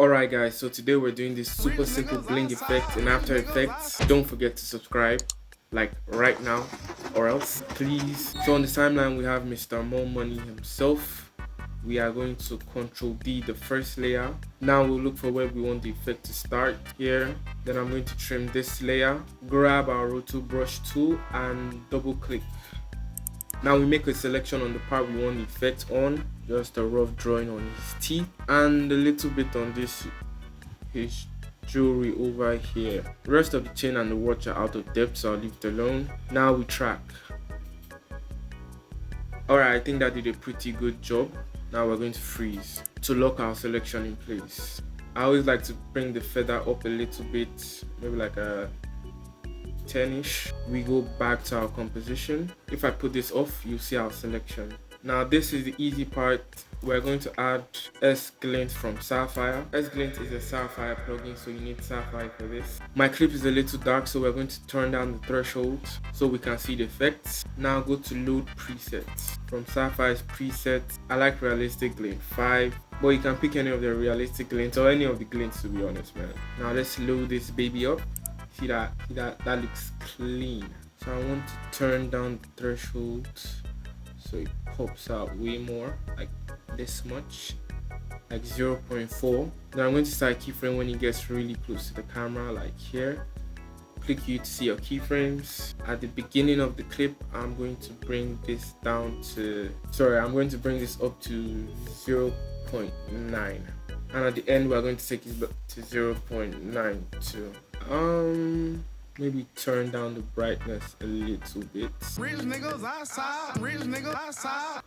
Alright guys, so today we're doing this super simple bling effect in After Effects. Don't forget to subscribe, like right now, or else, please. So on the timeline we have Mr. More Money himself. We are going to Control D the first layer. Now we'll look for where we want the effect to start here. Then I'm going to trim this layer, grab our Roto brush tool and double click. Now we make a selection on the part we want the effect on, just a rough drawing on his teeth and a little bit on his jewelry over here. The rest of the chain and the watch are out of depth, so I'll leave it alone. Now we track. Alright, I think that did a pretty good job. Now we're going to freeze to lock our selection in place. I always like to bring the feather up a little bit, maybe like a 10ish. We go back to our composition. If I put this off, you'll see our selection. Now this is the easy part. We're going to add glint from Sapphire. glint is a Sapphire plugin, so you need Sapphire for this. My clip is a little dark, so we're going to turn down the threshold so we can see the effects. Now go to load presets. From Sapphire's presets, I like realistic glint 5, but you can pick any of the realistic glints or any of the glints, to be honest, man. Now let's load this baby up. See that looks clean. So I want to turn down the threshold so it pops out way more, like this much, like 0.4. Then I'm going to start keyframe when it gets really close to the camera, like here. Click U to see your keyframes. At the beginning of the clip, I'm going to bring this down to, I'm going to bring this up to 0.9. And at the end, we're going to take it to 0.92. Maybe turn down the brightness a little bit.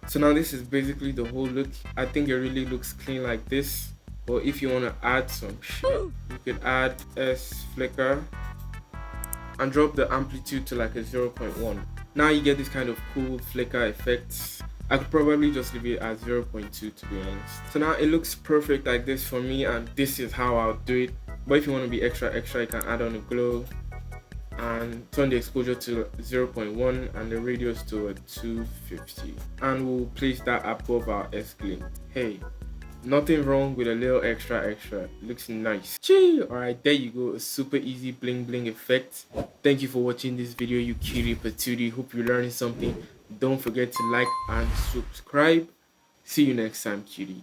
So now this is basically the whole look. I think it really looks clean like this. But if you want to add some shit, you could add S flicker and drop the amplitude to like a 0.1. Now you get this kind of cool flicker effect. I could probably just leave it at 0.2 to be honest. So now it looks perfect like this for me, and this is how I'll do it. But if you want to be extra, you can add on a glow and turn the exposure to 0.1 and the radius to a 250. And we'll place that above our glint. Hey, nothing wrong with a little extra. It looks nice. Gee! Alright, there you go. A super easy bling effect. Thank you for watching this video, you cutie patootie. Hope you learned something. Don't forget to like and subscribe. See you next time, cutie.